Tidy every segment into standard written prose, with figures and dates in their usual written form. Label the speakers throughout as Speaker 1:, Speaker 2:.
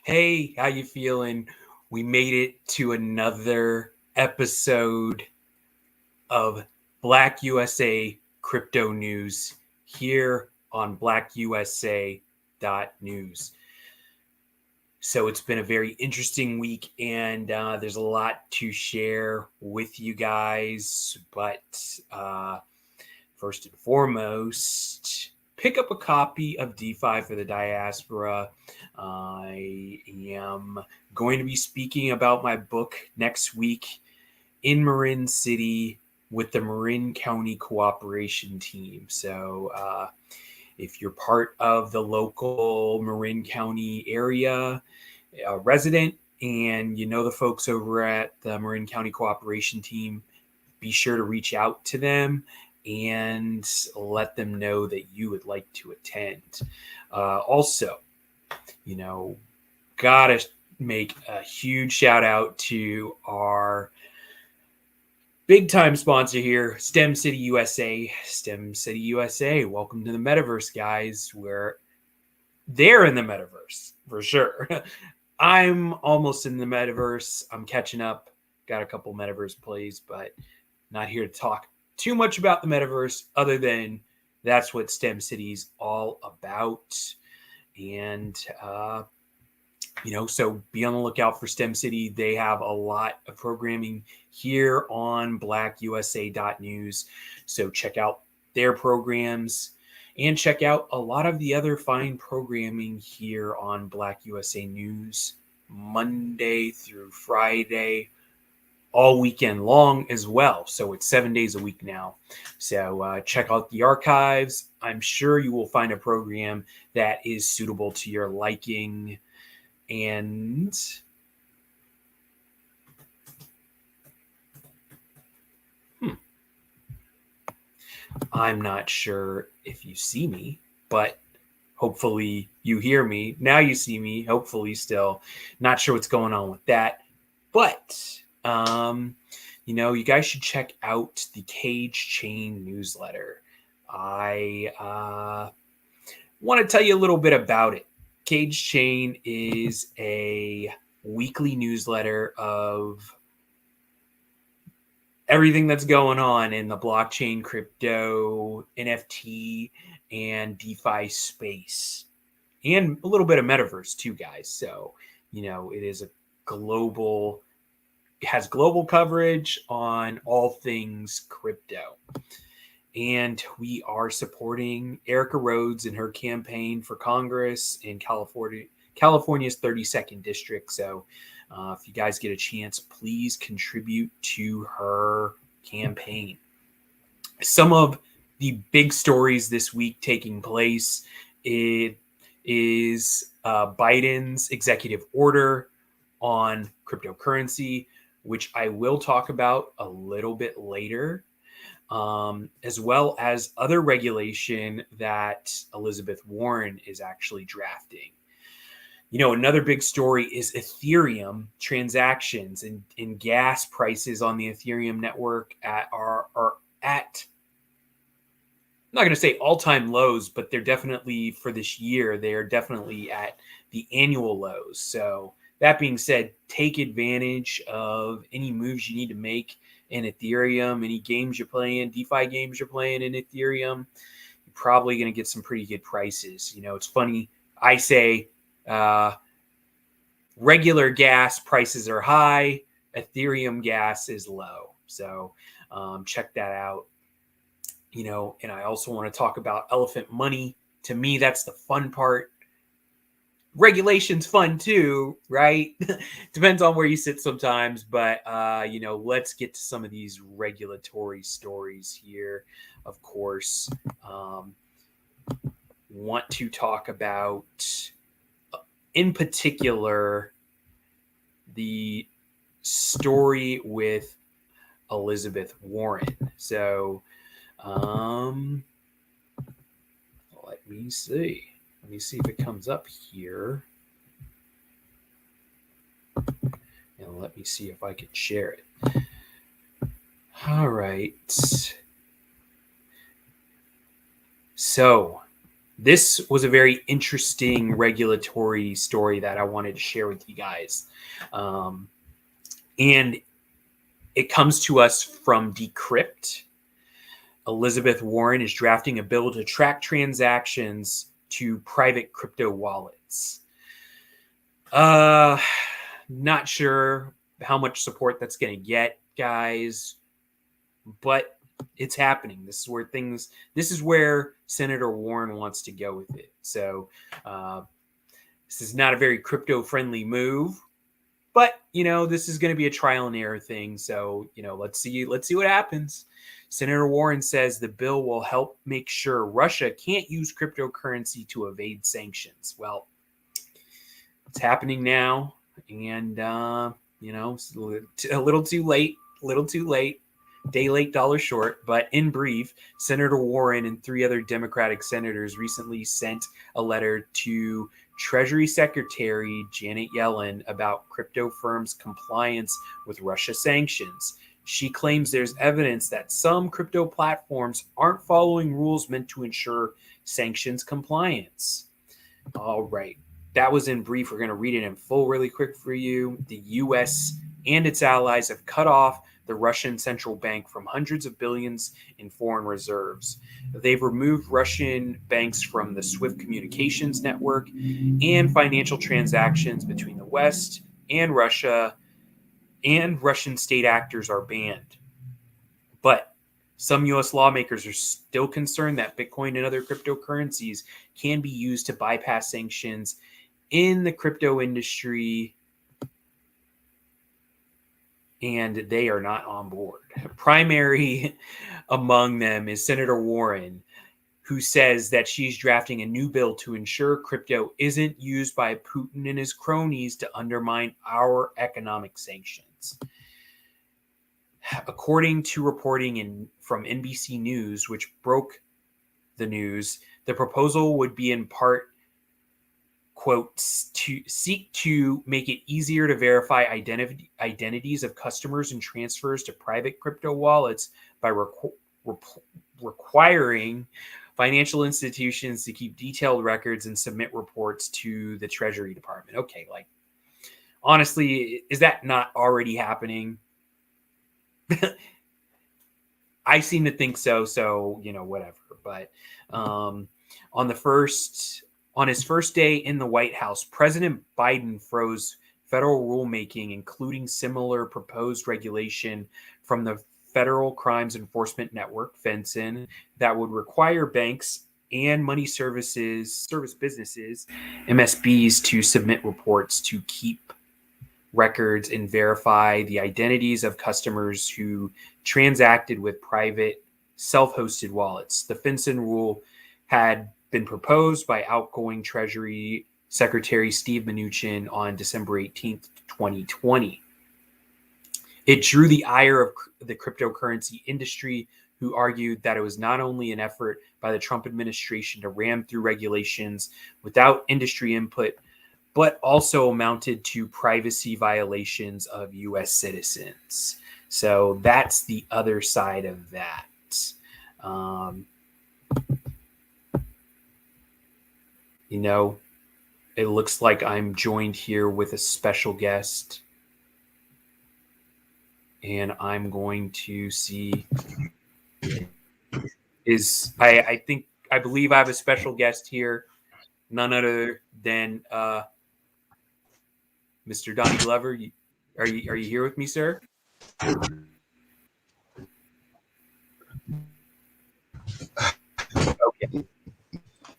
Speaker 1: Hey, how you feeling? We made it to another episode of BlackUSA crypto news here on BlackUSA.news. So it's been a very interesting week, and there's a lot to share with you guys. But first and foremost, pick up a copy of DeFi for the Diaspora. I am going to be speaking about my book next week in Marin City with the Marin County Cooperation Team. So if you're part of the local Marin County area resident and you know the folks over at the Marin County Cooperation Team, be sure to reach out to them and let them know that you would like to attend. Also, gotta make a huge shout out to our big time sponsor here, STEM City USA. STEM City USA, welcome to the metaverse, guys. They're in the metaverse for sure. I'm almost in the metaverse. I'm catching up. Got a couple metaverse plays, but not here to talk too much about the metaverse other than that's what STEM City's all about. And, so be on the lookout for STEM City. They have a lot of programming here on BlackUSA.news. So check out their programs and check out a lot of the other fine programming here on BlackUSA News, Monday through Friday, all weekend long as well. So it's 7 days a week now. So check out the archives. I'm sure you will find a program that is suitable to your liking. And I'm not sure if you see me, but hopefully you hear me. Now you see me, hopefully still. Not sure what's going on with that. But you guys should check out the CageChain Newsletter. I want to tell you a little bit about it. CageChain is a weekly newsletter of everything that's going on in the blockchain, crypto, NFT, and DeFi space. And a little bit of metaverse too, guys. So, it is has global coverage on all things crypto. And we are supporting Erica Rhodes in her campaign for Congress in California's 32nd district. So if you guys get a chance, please contribute to her campaign. Some of the big stories this week taking place is Biden's executive order on cryptocurrency, which I will talk about a little bit later. As well as other regulation that Elizabeth Warren is actually drafting. Another big story is Ethereum transactions and gas prices on the Ethereum network are at, I'm not going to say all-time lows, but they're definitely, for this year, they are definitely at the annual lows. So that being said, take advantage of any moves you need to make in Ethereum, any games you're playing, DeFi games you're playing in Ethereum, you're probably going to get some pretty good prices. It's funny. I say regular gas prices are high. Ethereum gas is low. So check that out. And I also want to talk about ELEPHANT.MONEY. To me, that's the fun part. Regulation's fun too, right? Depends on where you sit sometimes, but let's get to some of these regulatory stories here. Of course, want to talk about, in particular, the story with Elizabeth Warren. So, let me see. Let me see if it comes up here. And let me see if I can share it. All right. So this was a very interesting regulatory story that I wanted to share with you guys. And it comes to us from Decrypt. Elizabeth Warren is drafting a bill to track transactions to private crypto wallets. Not sure how much support that's going to get, guys, but it's happening. This is where Senator Warren wants to go with it. So this is not a very crypto-friendly move, but this is going to be a trial and error thing. So let's see what happens. Senator Warren says the bill will help make sure Russia can't use cryptocurrency to evade sanctions. Well, it's happening now, and it's a little too late. Day late, dollar short. But in brief, Senator Warren and 3 other Democratic senators recently sent a letter to Treasury Secretary Janet Yellen about crypto firms' compliance with Russia sanctions. She claims there's evidence that some crypto platforms aren't following rules meant to ensure sanctions compliance. All right. That was in brief. We're going to read it in full really quick for you. The U.S. and its allies have cut off the Russian central bank from hundreds of billions in foreign reserves. They've removed Russian banks from the SWIFT communications network, and financial transactions between the West and Russia and Russian state actors are banned. But some U.S. lawmakers are still concerned that Bitcoin and other cryptocurrencies can be used to bypass sanctions in the crypto industry, and they are not on board. Primary among them is Senator Warren, who says that she's drafting a new bill to ensure crypto isn't used by Putin and his cronies to undermine our economic sanctions. According to reporting from NBC News, which broke the news, the proposal would be in part, quote, to seek to make it easier to verify identities of customers and transfers to private crypto wallets by requiring financial institutions to keep detailed records and submit reports to the Treasury Department. Okay, honestly, is that not already happening? I seem to think so. So, whatever. But on his first day in the White House, President Biden froze federal rulemaking, including similar proposed regulation from the Federal Crimes Enforcement Network, FENCEN, that would require banks and money service businesses, MSBs, to submit reports to keep records and verify the identities of customers who transacted with private self-hosted wallets. The FinCEN rule had been proposed by outgoing Treasury Secretary Steve Mnuchin on December 18th, 2020. It drew the ire of the cryptocurrency industry, who argued that it was not only an effort by the Trump administration to ram through regulations without industry input, but also amounted to privacy violations of U.S. citizens. So that's the other side of that. It looks like I'm joined here with a special guest. And I'm going to see I believe I have a special guest here, none other than Mr. Donnie Glover. Are you here with me, sir? Okay.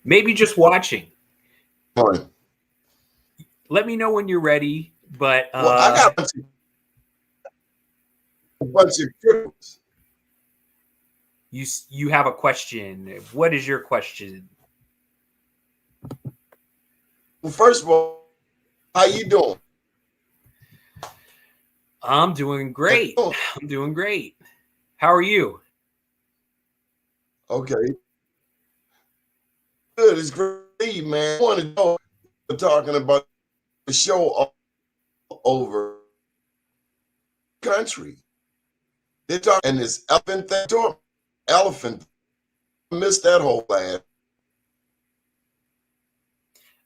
Speaker 1: Maybe just watching.
Speaker 2: Fine.
Speaker 1: Let me know when you're ready. But
Speaker 2: I got a bunch of cryptos.
Speaker 1: You have a question. What is your question?
Speaker 2: Well, first of all, how you doing?
Speaker 1: I'm doing great. I'm doing great. How are you?
Speaker 2: Okay. Good. It's great, man. I want to know, we're talking about the show all over the country. They're talking, and this elephant thing. I missed that whole ad.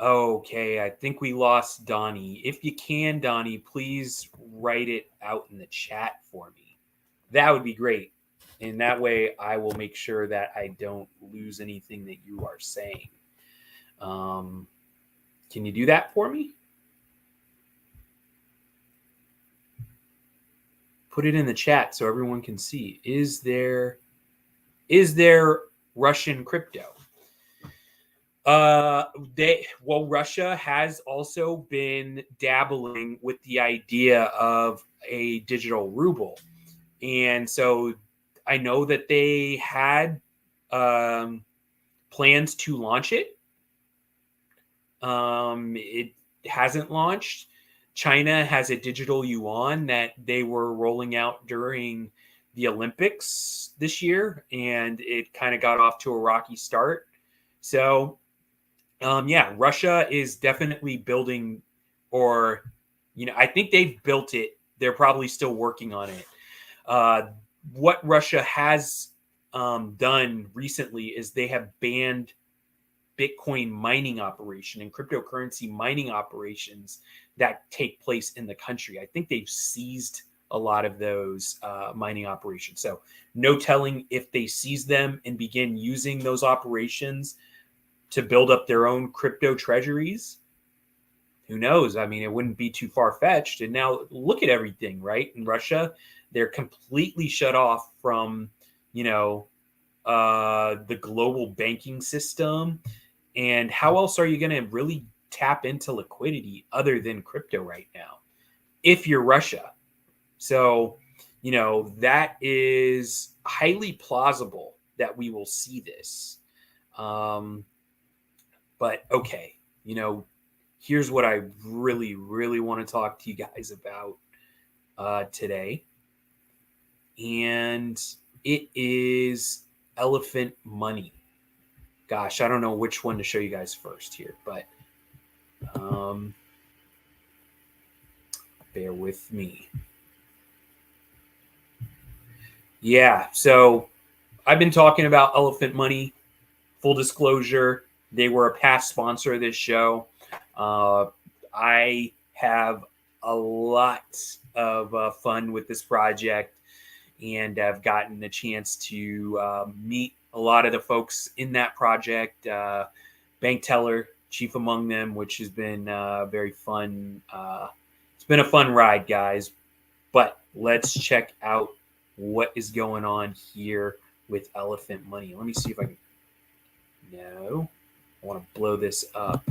Speaker 1: Okay, I think we lost Donnie. If you can, Donnie, please write it out in the chat for me. That would be great. And that way I will make sure that I don't lose anything that you are saying. Can you do that for me? Put it in the chat so everyone can see. Is there Russian crypto? Russia has also been dabbling with the idea of a digital ruble. And so I know that they had plans to launch it. It hasn't launched. China has a digital yuan that they were rolling out during the Olympics this year, and it kind of got off to a rocky start. So, yeah, Russia is definitely building, or, I think they've built it. They're probably still working on it. What Russia has done recently is they have banned Bitcoin mining operation and cryptocurrency mining operations that take place in the country. I think they've seized a lot of those mining operations. So no telling if they seize them and begin using those operations to build up their own crypto treasuries. Who knows? I mean, it wouldn't be too far-fetched. And now look at everything, right? In Russia, they're completely shut off from, the global banking system. And how else are you going to really tap into liquidity other than crypto right now if you're Russia? So, that is highly plausible that we will see this. But okay, here's what I really, really want to talk to you guys about today. And it is elephant money. Gosh, I don't know which one to show you guys first here, but bear with me. Yeah, so I've been talking about Elephant Money. Full disclosure, they were a past sponsor of this show. I have a lot of fun with this project, and I've gotten a chance to meet a lot of the folks in that project. Bank teller, chief among them, which has been very fun. It's been a fun ride, guys. But let's check out what is going on here with Elephant Money. Let me see if I can. No, I want to blow this up.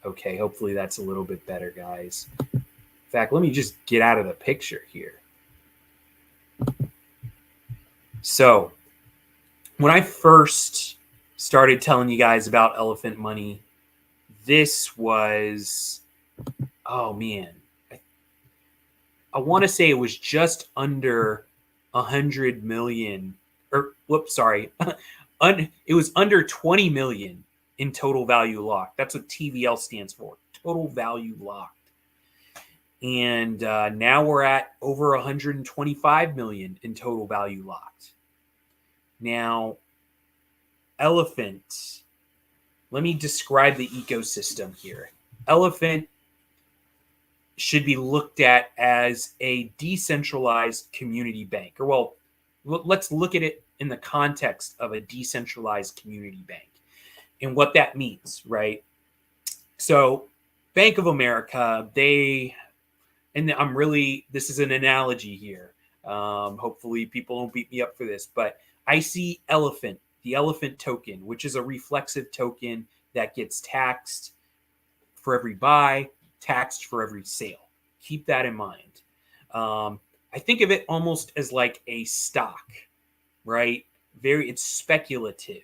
Speaker 1: Okay, hopefully that's a little bit better, guys. In fact, let me just get out of the picture here. So, when I first started telling you guys about Elephant Money, this was, oh man, I want to say it was just under 100 million, or whoops, sorry. It was under 20 million in total value locked. That's what TVL stands for, total value locked. And now we're at over 125 million in total value locked. Now, Elephant, let me describe the ecosystem here. Elephant should be looked at as a decentralized community bank. Or, well, let's look at it in the context of a decentralized community bank and what that means, right? So, Bank of America, this is an analogy here. Hopefully people don't beat me up for this, but I see Elephant, the Elephant token, which is a reflexive token that gets taxed for every buy, taxed for every sale. Keep that in mind. I think of it almost as like a stock, right? It's speculative.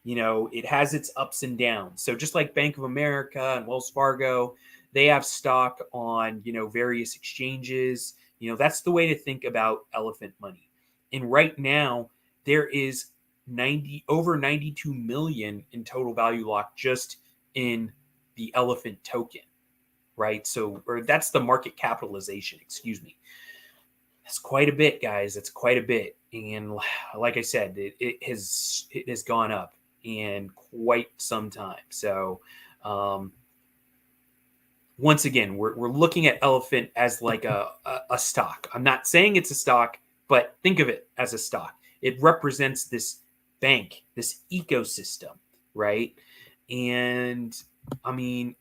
Speaker 1: It has its ups and downs. So just like Bank of America and Wells Fargo, they have stock on, various exchanges. That's the way to think about Elephant Money. And right now, there is over 92 million in total value locked just in the Elephant token, right? Or that's the market capitalization, excuse me. That's quite a bit, guys. It's quite a bit. And like I said, it has gone up in quite some time. So Once again, we're looking at Elephant as like a stock. I'm not saying it's a stock, but think of it as a stock. It represents this bank, this ecosystem, right? And I mean,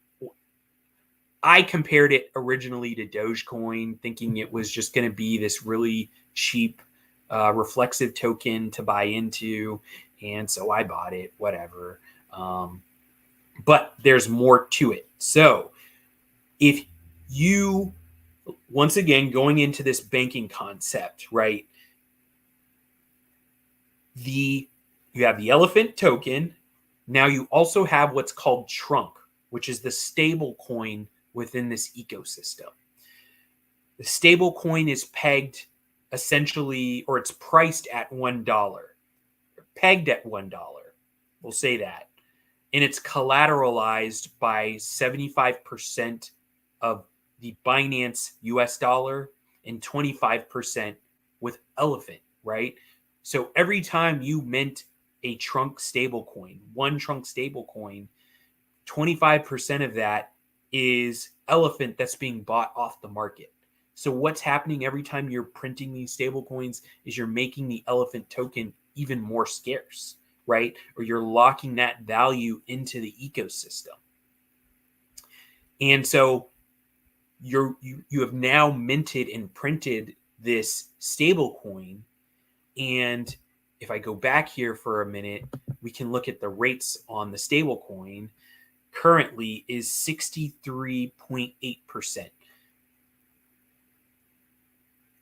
Speaker 1: I compared it originally to Dogecoin, thinking it was just going to be this really cheap, reflexive token to buy into. And so I bought it, whatever. But there's more to it. So if you, once again, going into this banking concept, right? You have the Elephant token. Now you also have what's called Trunk, which is the stable coin within this ecosystem. The stable coin is pegged essentially, or it's priced at $1, pegged at $1. We'll say that. And it's collateralized by 75% of the Binance US dollar and 25% with Elephant, right? So every time you mint a Trunk stablecoin, one Trunk stablecoin, 25% of that is Elephant that's being bought off the market. So what's happening every time you're printing these stablecoins is you're making the Elephant token even more scarce, right? Or you're locking that value into the ecosystem. And so you have now minted and printed this stablecoin. And if I go back here for a minute, we can look at the rates on the stablecoin. Currently is 63.8%.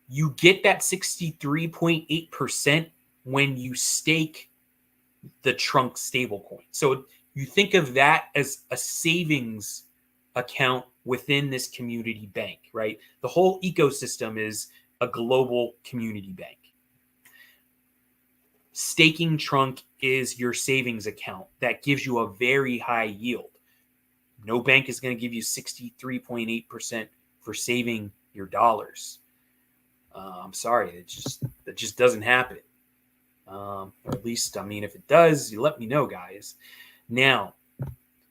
Speaker 1: You get that 63.8% when you stake the Trunk stablecoin. So you think of that as a savings account within this community bank, right? The whole ecosystem is a global community bank. Staking Trunk is your savings account that gives you a very high yield. No bank is going to give you 63.8% for saving your dollars. I'm sorry, that just doesn't happen. Or at least, I mean, if it does, you let me know, guys. Now,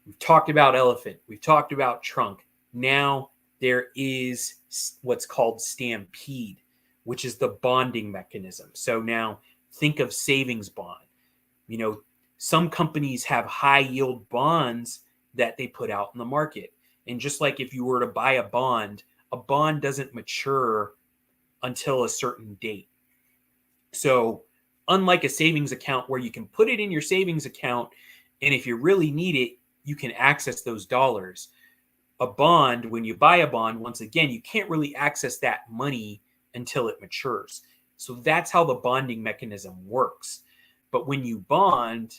Speaker 1: we've talked about Elephant. We've talked about Trunk. Now there is what's called Stampede, which is the bonding mechanism. So now think of savings bond. You know, some companies have high yield bonds that they put out in the market. And just like if you were to buy a bond doesn't mature until a certain date. So unlike a savings account where you can put it in your savings account, and if you really need it, you can access those dollars. A bond, when you buy a bond, once again, you can't really access that money until it matures. So that's how the bonding mechanism works. But when you bond,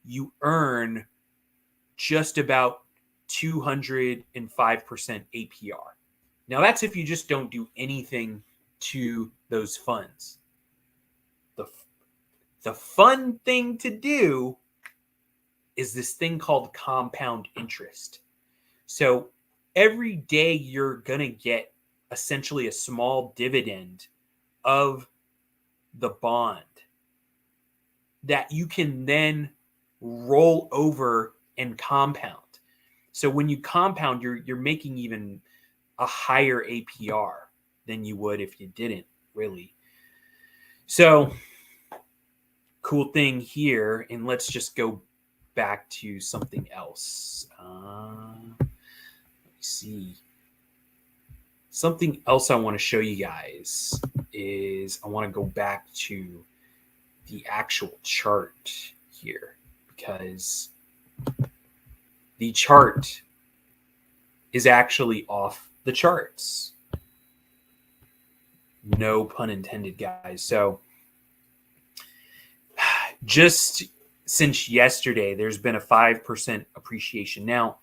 Speaker 1: you earn just about 205% APR. Now that's if you just don't do anything to those funds. The fun thing to do is this thing called compound interest. So every day you're going to get essentially a small dividend of the bond that you can then roll over and compound. So when you compound, you're making even a higher APR than you would if you didn't, really. So cool thing here, and let's just go back to something else. Let me see. Something else I want to show you guys is I want to go back to the actual chart here, because the chart is actually off the charts. No pun intended, guys. So just since yesterday, there's been a 5% appreciation. Now,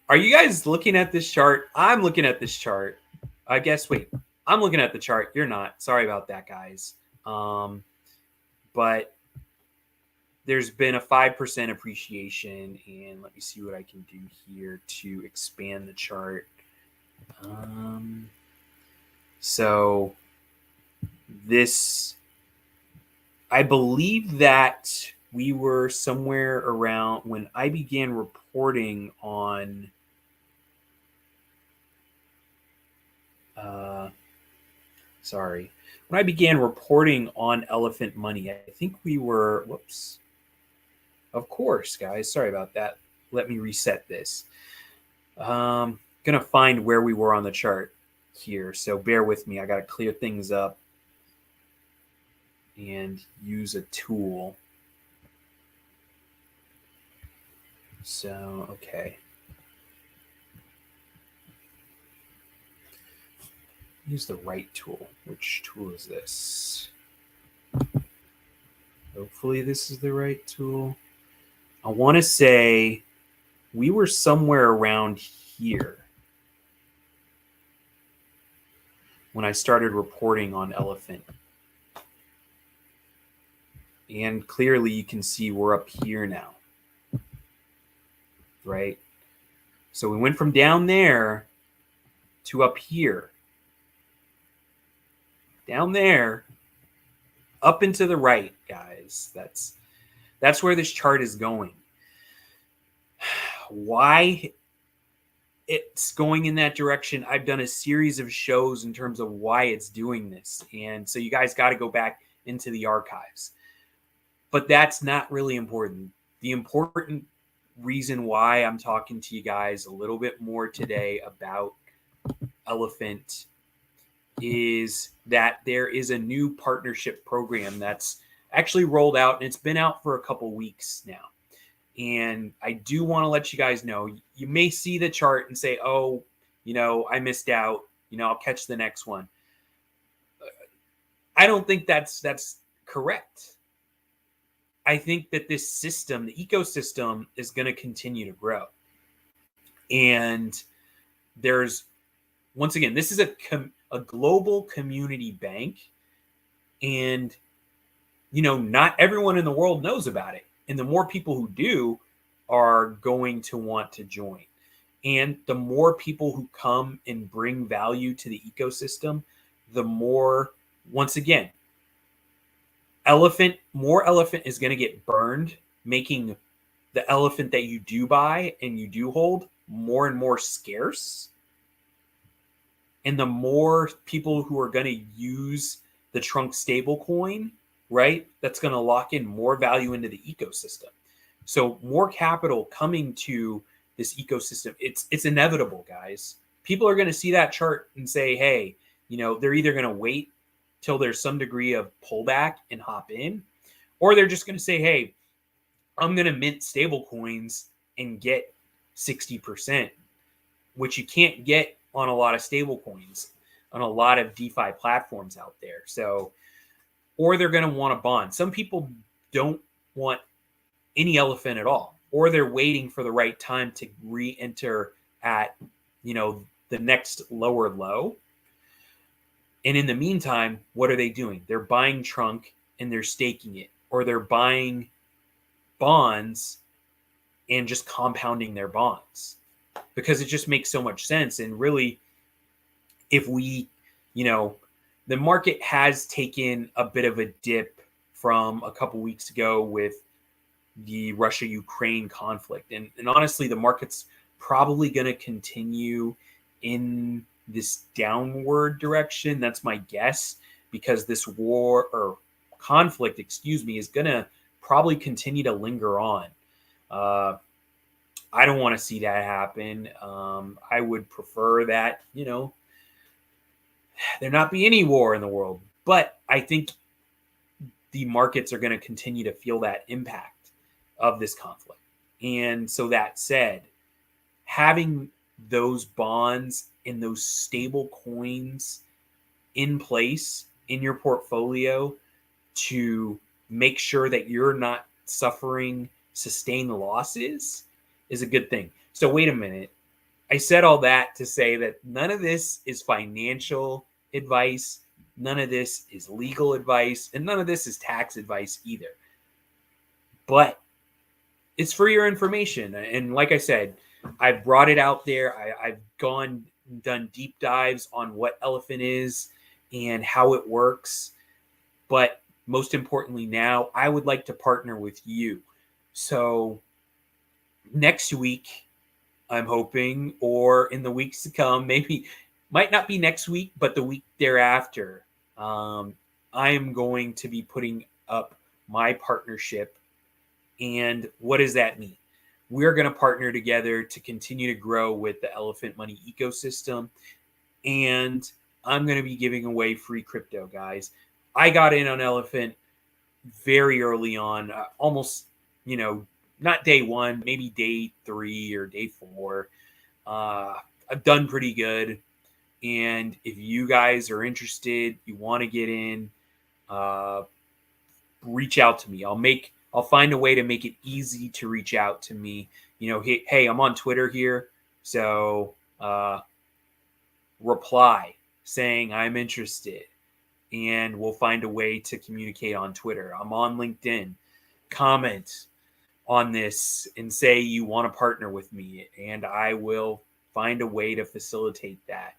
Speaker 1: are you guys looking at this chart? I'm looking at this chart. I guess, wait, I'm looking at the chart. You're not. Sorry about that, guys. But there's been a 5% appreciation, and let me see what I can do here to expand the chart. So this, I believe that we were somewhere around when I began reporting on when I began reporting on Elephant Money, I think we were, whoops. Of course, guys. Sorry about that. Let me reset this. Gonna find where we were on the chart here, so bear with me. I gotta clear things up and use a tool. So, okay. Use the right tool. Which tool is this? Hopefully this is the right tool. I want to say we were somewhere around here when I started reporting on Elephant. And clearly you can see we're up here now, right? So we went from down there to up here. Down there, up and to the right, guys. That's where this chart is going. Why it's going in that direction, I've done a series of shows in terms of why it's doing this. And so you guys got to go back into the archives. But that's not really important. The important reason why I'm talking to you guys a little bit more today about Elephant is that there is a new partnership program that's actually rolled out, and it's been out for a couple weeks now. And I do want to let you guys know, you may see the chart and say, oh, I missed out, I'll catch the next one. I don't think that's correct. I think that this system, the ecosystem, is going to continue to grow. And there's, once again, this is a global community bank. And, not everyone in the world knows about it. And the more people who do are going to want to join. And the more people who come and bring value to the ecosystem, the more, once again, more elephant is going to get burned, making the elephant that you do buy and you do hold more and more scarce. And the more people who are going to use the trunk stablecoin, right, that's going to lock in more value into the ecosystem. So more capital coming to this ecosystem, it's inevitable, guys. People are going to see that chart and say, hey, they're either going to wait till there's some degree of pullback and hop in, or they're just going to say, hey, I'm going to mint stable coins and get 60%, which you can't get on a lot of stable coins, on a lot of DeFi platforms out there. So, or they're going to want a bond. Some people don't want any elephant at all, or they're waiting for the right time to re-enter at, the next lower low. And in the meantime, what are they doing? They're buying trunk and they're staking it, or they're buying bonds and just compounding their bonds, because it just makes so much sense. And really, if we, the market has taken a bit of a dip from a couple weeks ago with the Russia-Ukraine conflict. And honestly, the market's probably going to continue in this downward direction. That's my guess, because this war or conflict, is going to probably continue to linger on. I don't want to see that happen. I would prefer that, there not be any war in the world. But I think the markets are going to continue to feel that impact of this conflict. And so that said, having those bonds and those stable coins in place in your portfolio to make sure that you're not suffering sustained losses is a good thing. So wait a minute. I said all that to say that none of this is financial advice. None of this is legal advice. And none of this is tax advice either. But it's for your information. And like I said, I've brought it out there. I've done deep dives on what Elephant is and how it works. But most importantly now, I would like to partner with you. So next week, I'm hoping, or in the weeks to come, maybe might not be next week, but the week thereafter, I am going to be putting up my partnership. And what does that mean? We're going to partner together to continue to grow with the Elephant Money ecosystem. And I'm going to be giving away free crypto, guys. I got in on Elephant very early on, almost, not day one, maybe day 3 or day 4. I've done pretty good. And if you guys are interested, you want to get in, reach out to me. I'll find a way to make it easy to reach out to me. Hey, I'm on Twitter here. So reply saying I'm interested, and we'll find a way to communicate on Twitter. I'm on LinkedIn. Comment on this and say you want to partner with me, and I will find a way to facilitate that.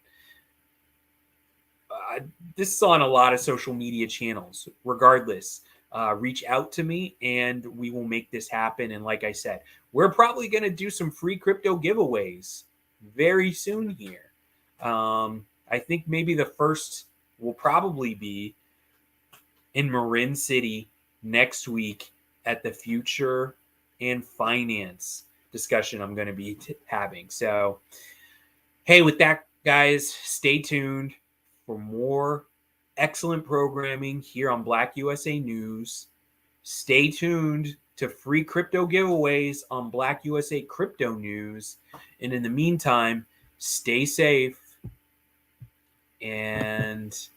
Speaker 1: This is on a lot of social media channels. Regardless, reach out to me and we will make this happen. And like I said, we're probably going to do some free crypto giveaways very soon here. I think maybe the first will probably be in Marin City next week at the Future and Finance discussion I'm going to be having. So, hey, with that, guys, stay tuned for more excellent programming here on BlackUSA News. Stay tuned to free crypto giveaways on BlackUSA Crypto News. And in the meantime, stay safe and